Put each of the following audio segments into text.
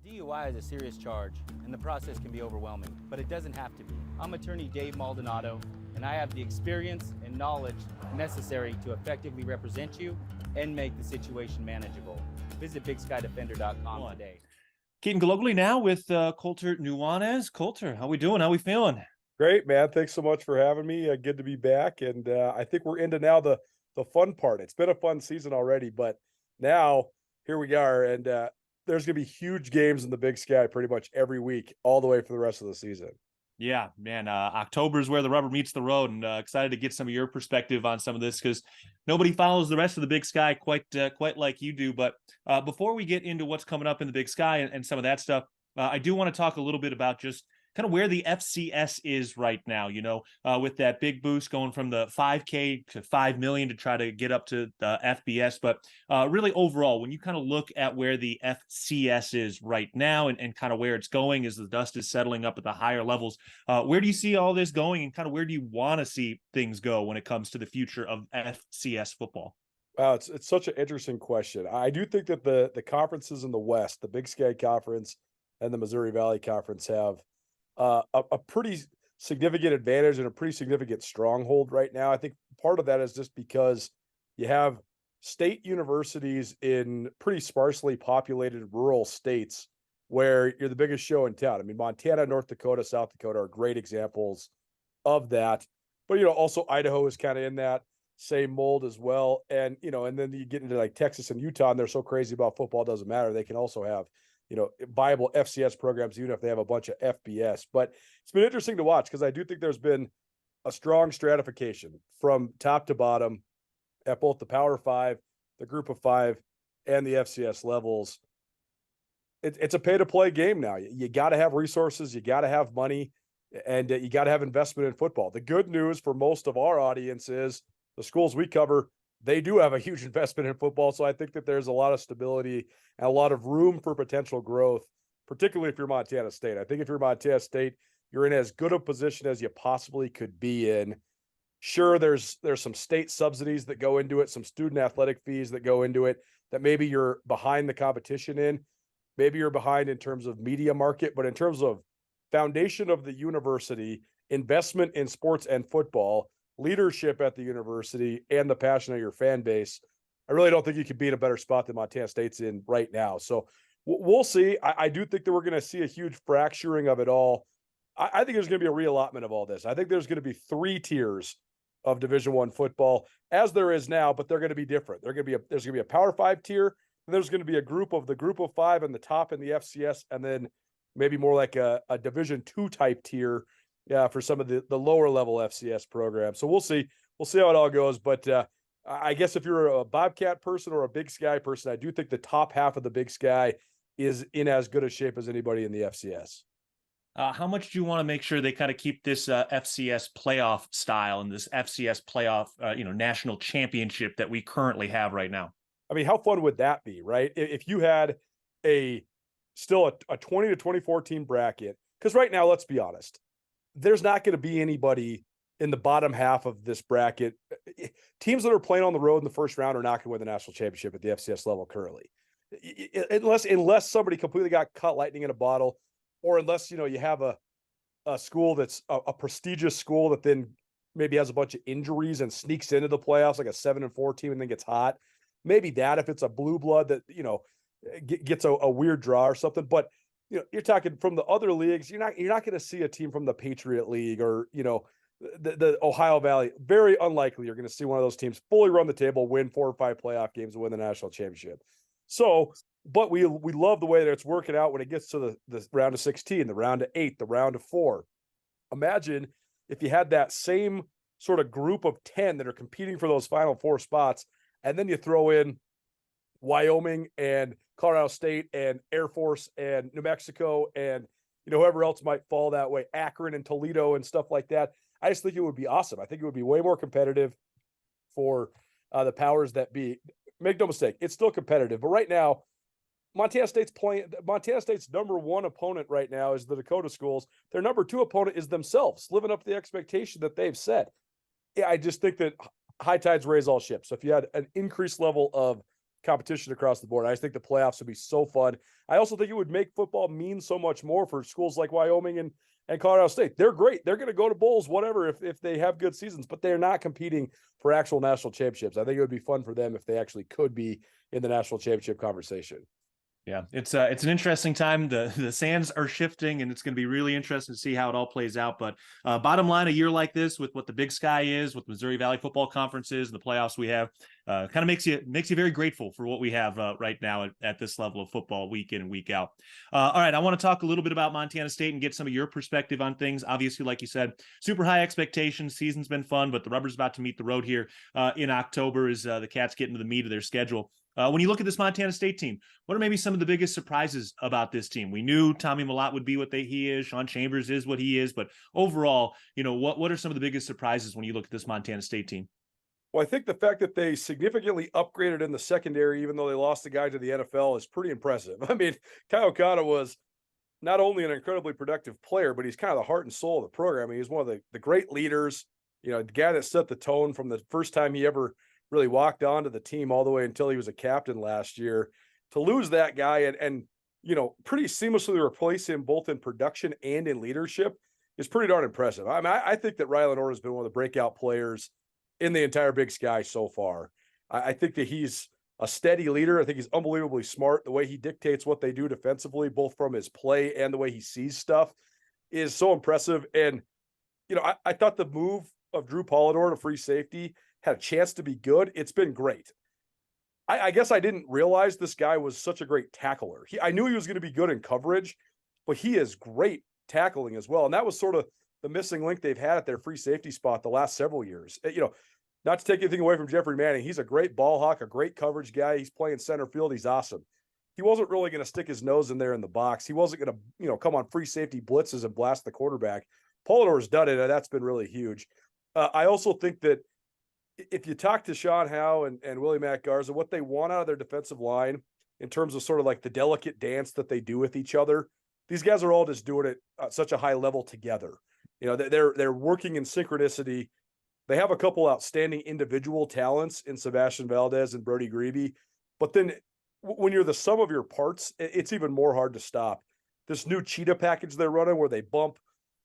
DUI is a serious charge, and the process can be overwhelming, but it doesn't have to be. I'm attorney Dave Maldonado, and I have the experience and knowledge necessary to effectively represent you and make the situation manageable. Visit BigSkyDefender.com today. Keaton Gillogly now with Colter Nuanez. Colter, how we doing? How we feeling? Great, man. Thanks so much for having me. Good to be back. And I think we're into now the fun part. It's been a fun season already, but now here we are. And there's going to be huge games in the Big Sky pretty much every week, all the way for the rest of the season. Yeah, man. October is where the rubber meets the road, and excited to get some of your perspective on some of this because nobody follows the rest of the Big Sky quite like you do. But before we get into what's coming up in the Big Sky and some of that stuff, I do want to talk a little bit about just kind of where the FCS is right now, with that big boost going from the 5K to 5 million to try to get up to the FBS. But really overall, when you kind of look at where the FCS is right now and kind of where it's going as the dust is settling up at the higher levels, where do you see all this going and kind of where do you want to see things go when it comes to the future of FCS football? Wow, it's such an interesting question. I do think that the conferences in the West, the Big Sky Conference and the Missouri Valley Conference, have a pretty significant advantage and a pretty significant stronghold right now. I think part of that is just because you have state universities in pretty sparsely populated rural states where you're the biggest show in town. I mean, Montana, North Dakota, South Dakota are great examples of that. But, also Idaho is kind of in that same mold as well. And, and then you get into like Texas and Utah, and they're so crazy about football, it doesn't matter. They can also have viable FCS programs, even if they have a bunch of FBS. But it's been interesting to watch because I do think there's been a strong stratification from top to bottom at both the Power Five, the Group of Five, and the FCS levels. It's a pay-to-play game now. You got to have resources, you got to have money, and you got to have investment in football. The good news for most of our audience is the schools we cover, they do have a huge investment in football. So I think that there's a lot of stability and a lot of room for potential growth, particularly if you're Montana State. I think if you're Montana State, you're in as good a position as you possibly could be in. Sure, there's some state subsidies that go into it, some student athletic fees that go into it that maybe you're behind the competition in. Maybe you're behind in terms of media market, but in terms of foundation of the university, investment in sports and football, leadership at the university, and the passion of your fan base, I really don't think you could be in a better spot than Montana State's in right now. So we'll see. I do think that we're going to see a huge fracturing of it all. I think there's going to be a reallotment of all this. I think there's going to be 3 tiers of Division I football, as there is now, but they're going to be different. There's going to be a Power 5 tier, and there's going to be a group of 5 and the top in the FCS, and then maybe more like a Division II type tier. Yeah, for some of the lower level FCS programs. So we'll see. We'll see how it all goes. But I guess if you're a Bobcat person or a Big Sky person, I do think the top half of the Big Sky is in as good a shape as anybody in the FCS. How much do you want to make sure they kind of keep this FCS playoff style and this FCS playoff, national championship that we currently have right now? I mean, how fun would that be, right? If you had still a 20 to 24 team bracket, because right now, let's be honest, there's not going to be anybody in the bottom half of this bracket. Teams that are playing on the road in the first round are not going to win the national championship at the FCS level currently, unless somebody completely got caught lightning in a bottle, or unless you have a school that's a prestigious school that then maybe has a bunch of injuries and sneaks into the playoffs like a 7-4 team and then gets hot. Maybe that if it's a blue blood that gets a weird draw or something, but. You're talking from the other leagues. You're not going to see a team from the Patriot League or the Ohio Valley. Very unlikely you're going to see one of those teams fully run the table, win 4 or 5 playoff games, and win the national championship. So, but we love the way that it's working out when it gets to the round of 16, the round of 8, the round of 4. Imagine if you had that same sort of group of 10 that are competing for those final 4 spots, and then you throw in Wyoming and Colorado State and Air Force and New Mexico and whoever else might fall that way, Akron and Toledo and stuff like that. I just think it would be awesome. I think it would be way more competitive for the powers that be. Make no mistake, it's still competitive. But right now, Montana State's number 1 opponent right now is the Dakota schools. Their number 2 opponent is themselves, living up to the expectation that they've set. Yeah, I just think that high tides raise all ships. So if you had an increased level of competition across the board. I just think the playoffs would be so fun. I also think it would make football mean so much more for schools like Wyoming and Colorado State. They're great. They're going to go to bowls, whatever, if they have good seasons, but they're not competing for actual national championships. I think it would be fun for them if they actually could be in the national championship conversation. Yeah, it's an interesting time. The sands are shifting, and it's going to be really interesting to see how it all plays out. But bottom line, a year like this, with what the Big Sky is, with Missouri Valley Football Conference is, and the playoffs we have, kind of makes you very grateful for what we have right now at this level of football, week in and week out. All right, I want to talk a little bit about Montana State and get some of your perspective on things. Obviously, like you said, super high expectations. Season's been fun, but the rubber's about to meet the road here in October as the Cats get into the meat of their schedule. When you look at this Montana State team, what are maybe some of the biggest surprises about this team? We knew Tommy Mellott would be what he is. Sean Chambers is what he is. But overall, what are some of the biggest surprises when you look at this Montana State team? Well, I think the fact that they significantly upgraded in the secondary, even though they lost the guy to the NFL, is pretty impressive. I mean, Kai Okada was not only an incredibly productive player, but he's kind of the heart and soul of the program. He's one of the great leaders, the guy that set the tone from the first time he ever really walked onto the team all the way until he was a captain last year. To lose that guy and pretty seamlessly replace him both in production and in leadership is pretty darn impressive. I mean, I think that Rylan Orr has been one of the breakout players in the entire Big Sky so far. I think that he's a steady leader. I think he's unbelievably smart. The way he dictates what they do defensively, both from his play and the way he sees stuff, is so impressive. And, I thought the move of Drew Polidor to free safety had a chance to be good. It's been great. I guess I didn't realize this guy was such a great tackler. I knew he was going to be good in coverage, but he is great tackling as well. And that was sort of the missing link they've had at their free safety spot the last several years. Not to take anything away from Jeffrey Manning. He's a great ball hawk, a great coverage guy. He's playing center field. He's awesome. He wasn't really going to stick his nose in there in the box. He wasn't going to, come on free safety blitzes and blast the quarterback. Polidor's done it, and that's been really huge. I also think that if you talk to Sean Howe and Willie Mack Garza, what they want out of their defensive line in terms of sort of like the delicate dance that they do with each other, these guys are all just doing it at such a high level together. They're working in synchronicity. They have a couple outstanding individual talents in Sebastian Valdez and Brody Grebe, but then when you're the sum of your parts, it's even more hard to stop. This new cheetah package they're running where they bump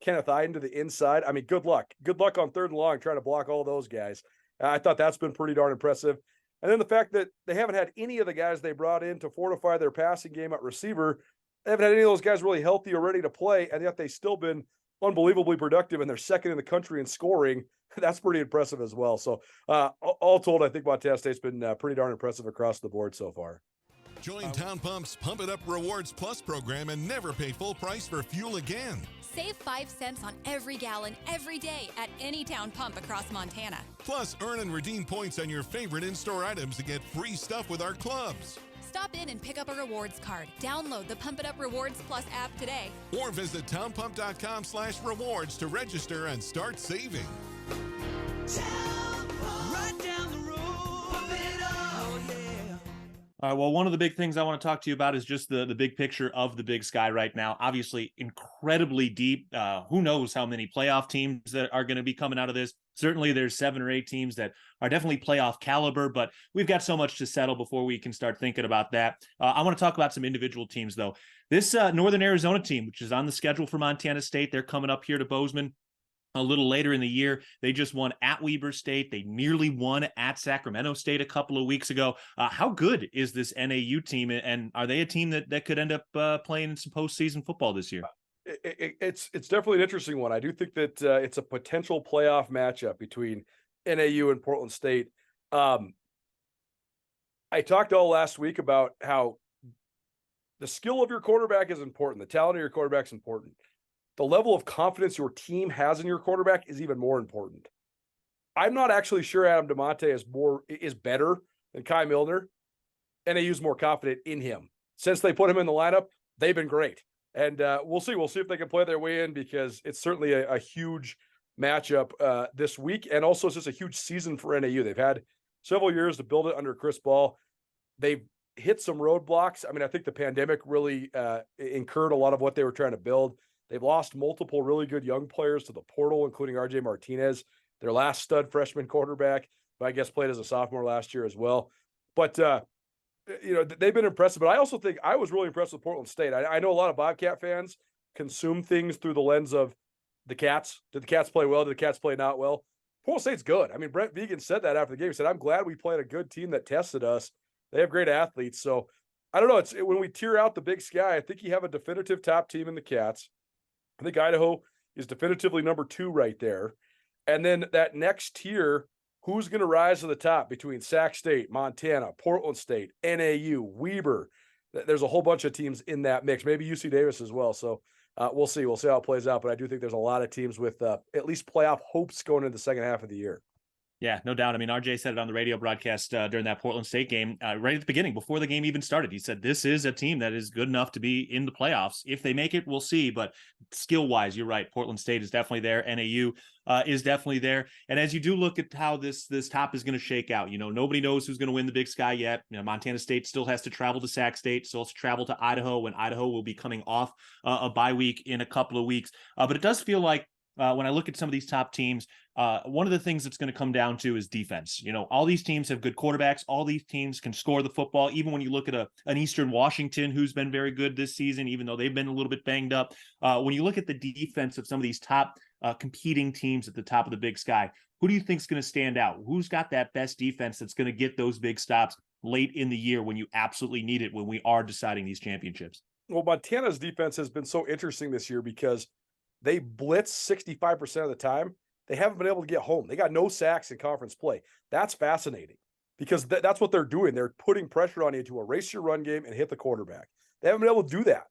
Kenneth Iden to the inside. I mean, good luck. Good luck on third and long trying to block all those guys. I thought that's been pretty darn impressive. And then the fact that they haven't had any of the guys they brought in to fortify their passing game at receiver, they haven't had any of those guys really healthy or ready to play, and yet they've still been unbelievably productive, and they're second in the country in scoring. That's pretty impressive as well. So all told, I think Montana State's been pretty darn impressive across the board so far. Join Town Pump's Pump It Up Rewards Plus program and never pay full price for fuel again. Save 5 cents on every gallon every day at any Town Pump across Montana. Plus, earn and redeem points on your favorite in-store items to get free stuff with our clubs. Stop in and pick up a rewards card. Download the Pump It Up Rewards Plus app today. Or visit townpump.com/rewards to register and start saving. Town Pump, right down the road. Pump it up. Oh, yeah. All right, well, one of the big things I want to talk to you about is just the big picture of the Big Sky right now. Obviously, incredibly deep. Who knows how many playoff teams that are going to be coming out of this. Certainly, there's 7 or 8 teams that are definitely playoff caliber, but we've got so much to settle before we can start thinking about that. I want to talk about some individual teams, though. This Northern Arizona team, which is on the schedule for Montana State, they're coming up here to Bozeman a little later in the year. They just won at Weber State. They nearly won at Sacramento State a couple of weeks ago. How good is this NAU team, and are they a team that could end up playing in some postseason football this year? It's definitely an interesting one. I do think that it's a potential playoff matchup between NAU and Portland State. I talked all last week about how the skill of your quarterback is important. The talent of your quarterback is important. The level of confidence your team has in your quarterback is even more important. I'm not actually sure Adam DeMonte is better than Kai Milner. NAU's more confident in him. Since they put him in the lineup, they've been great. And we'll see. We'll see if they can play their way in, because it's certainly a huge matchup this week. And also it's just a huge season for NAU. They've had several years to build it under Chris Ball. They've hit some roadblocks. I mean, I think the pandemic really incurred a lot of what they were trying to build. They've lost multiple really good young players to the portal, including RJ Martinez, their last stud freshman quarterback, who I guess played as a sophomore last year as well. But they've been impressive, but I also think I was really impressed with Portland State. I know a lot of Bobcat fans consume things through the lens of the Cats. Did the Cats play well? Did the Cats play not well? Portland State's good. I mean, Brent Vegan said that after the game. He said, I'm glad we played a good team that tested us. They have great athletes. So I don't know. When we tier out the Big Sky, I think you have a definitive top team in the Cats. I think Idaho is definitively number 2 right there. And then that next tier, who's going to rise to the top between Sac State, Montana, Portland State, NAU, Weber? There's a whole bunch of teams in that mix, maybe UC Davis as well. So we'll see. We'll see how it plays out. But I do think there's a lot of teams with at least playoff hopes going into the second half of the year. Yeah, no doubt. I mean, RJ said it on the radio broadcast during that Portland State game, right at the beginning, before the game even started. He said, this is a team that is good enough to be in the playoffs. If they make it, we'll see. But skill-wise, you're right. Portland State is definitely there. NAU is definitely there. And as you do look at how this top is going to shake out, nobody knows who's going to win the Big Sky yet. Montana State still has to travel to Sac State, still has to travel to Idaho, and Idaho will be coming off a bye week in a couple of weeks. But it does feel like when I look at some of these top teams, one of the things that's going to come down to is defense. All these teams have good quarterbacks. All these teams can score the football. Even when you look at an Eastern Washington, who's been very good this season, even though they've been a little bit banged up. When you look at the defense of some of these top competing teams at the top of the Big Sky, who do you think is going to stand out? Who's got that best defense that's going to get those big stops late in the year when you absolutely need it, when we are deciding these championships? Well, Montana's defense has been so interesting this year because they blitz 65% of the time. They haven't been able to get home. They got no sacks in conference play. That's fascinating because that's what they're doing. They're putting pressure on you to erase your run game and hit the quarterback. They haven't been able to do that.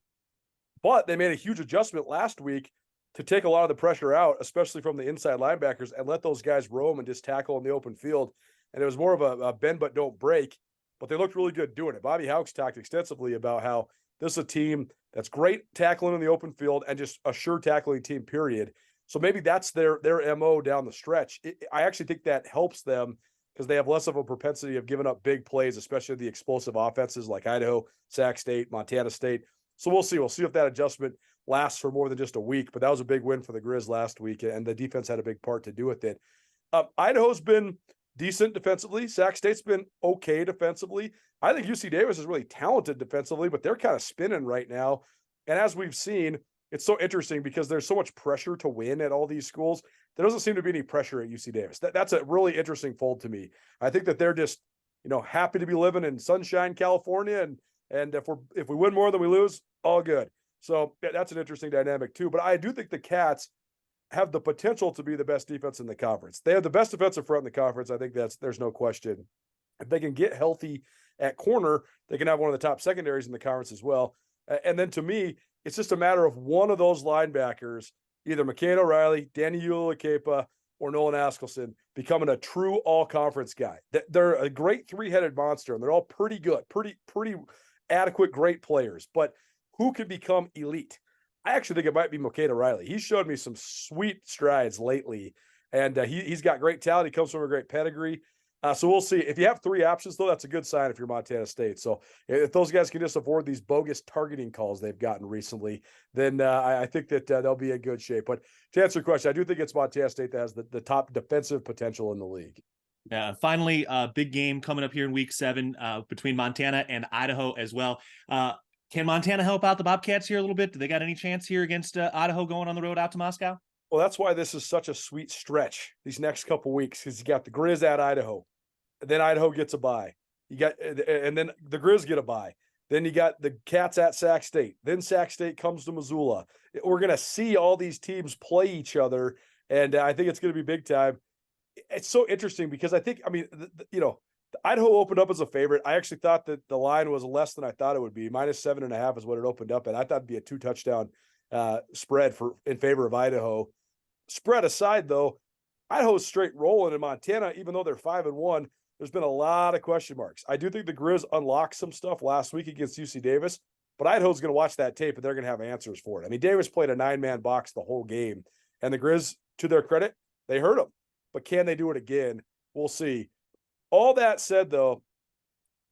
But they made a huge adjustment last week to take a lot of the pressure out, especially from the inside linebackers, and let those guys roam and just tackle in the open field. And it was more of a bend but don't break, but they looked really good doing it. Bobby Hauck's talked extensively about how this is a team that's great tackling in the open field and just a sure tackling team, period. So maybe that's their MO down the stretch. I actually think that helps them because they have less of a propensity of giving up big plays, especially the explosive offenses like Idaho, Sac State, Montana State. So we'll see. We'll see if that adjustment lasts for more than just a week. But that was a big win for the Grizz last week, and the defense had a big part to do with it. Idaho's been decent defensively. Sac State's been okay defensively. I think UC Davis is really talented defensively, but they're kind of spinning right now. And as we've seen, it's so interesting because there's so much pressure to win at all these schools. There doesn't seem to be any pressure at UC Davis. That's a really interesting fold to me. I think that they're just, happy to be living in sunshine, California. And if we win more than we lose, all good. So that's an interesting dynamic too. But I do think the Cats have the potential to be the best defense in the conference. They have the best defensive front in the conference. I think there's no question. If they can get healthy at corner, they can have one of the top secondaries in the conference as well. And then to me, it's just a matter of one of those linebackers, either McCain O'Reilly, Danny Ulicakepa, or Nolan Askelson, becoming a true all-conference guy. They're a great three-headed monster, and they're all pretty good, pretty adequate, great players. But who could become elite? I actually think it might be McCain O'Reilly. He showed me some sweet strides lately, and he's got great talent. He comes from a great pedigree. So we'll see. If you have three options, though, that's a good sign if you're Montana State. So if those guys can just avoid these bogus targeting calls they've gotten recently, then I think that they'll be in good shape. But to answer your question, I do think it's Montana State that has the top defensive potential in the league. Finally, a big game coming up here in week 7 between Montana and Idaho as well. Can Montana help out the Bobcats here a little bit? Do they got any chance here against Idaho going on the road out to Moscow? Well, that's why this is such a sweet stretch these next couple weeks, because you got the Grizz at Idaho. Then Idaho gets a bye. And then the Grizz get a bye. Then you got the Cats at Sac State. Then Sac State comes to Missoula. We're going to see all these teams play each other, and I think it's going to be big time. It's so interesting because Idaho opened up as a favorite. I actually thought that the line was less than I thought it would be. -7.5 is what it opened up at. I thought it'd be a 2-touchdown spread in favor of Idaho. Spread aside, though, Idaho's straight rolling in Montana, even though they're 5-1. There's been a lot of question marks. I do think the Grizz unlocked some stuff last week against UC Davis, but Idaho's going to watch that tape and they're going to have answers for it. I mean, Davis played a 9-man box the whole game, and the Grizz, to their credit, they hurt him. But can they do it again? We'll see. All that said, though,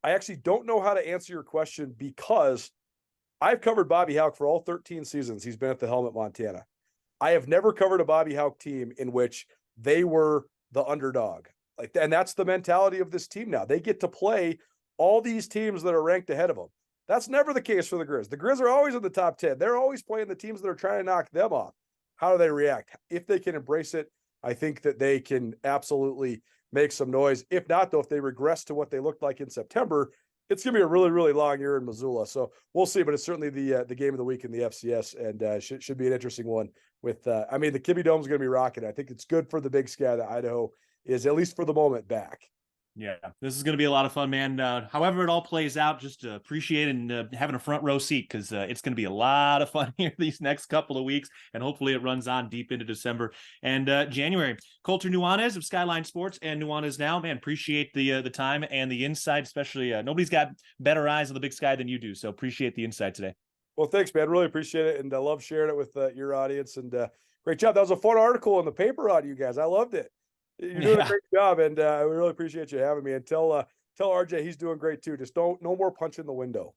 I actually don't know how to answer your question because I've covered Bobby Hauck for all 13 seasons he's been at the helm at Montana. I have never covered a Bobby Hauck team in which they were the underdog. And that's the mentality of this team now. They get to play all these teams that are ranked ahead of them. That's never the case for the Grizz. The Grizz are always in the top 10. They're always playing the teams that are trying to knock them off. How do they react? If they can embrace it, I think that they can absolutely make some noise. If not, though, if they regress to what they looked like in September, it's going to be a really, really long year in Missoula. So we'll see, but it's certainly the game of the week in the FCS, and should be an interesting one with, the Kibbe Dome is going to be rocking. I think it's good for the Big Sky that Idaho is, at least for the moment, back. Yeah, this is going to be a lot of fun, man. However it all plays out, just appreciate and having a front row seat, because it's going to be a lot of fun here these next couple of weeks, and hopefully it runs on deep into December and January. Colter Nuanez of Skyline Sports and Nuanez Now, man, appreciate the time and the insight, especially nobody's got better eyes on the Big Sky than you do, so appreciate the insight today. Well, thanks, man. Really appreciate it, and I love sharing it with your audience, and great job. That was a fun article in the paper on you guys. I loved it. You're doing a great job, and we really appreciate you having me. And tell RJ he's doing great too. Just no more punch in the window.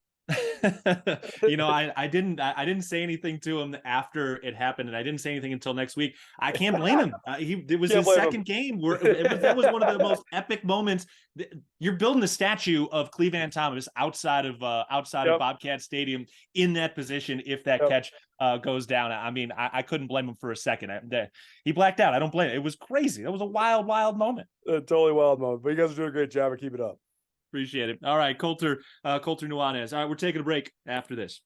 I didn't say anything to him after it happened, and I didn't say anything until next week. I can't blame him. It was his second game where that was one of the most epic moments. You're building a statue of Cleveland Thomas outside of Bobcat Stadium in that position if that catch goes down. I couldn't blame him for a second. He blacked out. I don't blame him. It was crazy. That was a wild moment. A totally wild moment. But you guys are doing a great job, and keep it up. Appreciate it. All right, Colter Nuanez. All right, we're taking a break after this.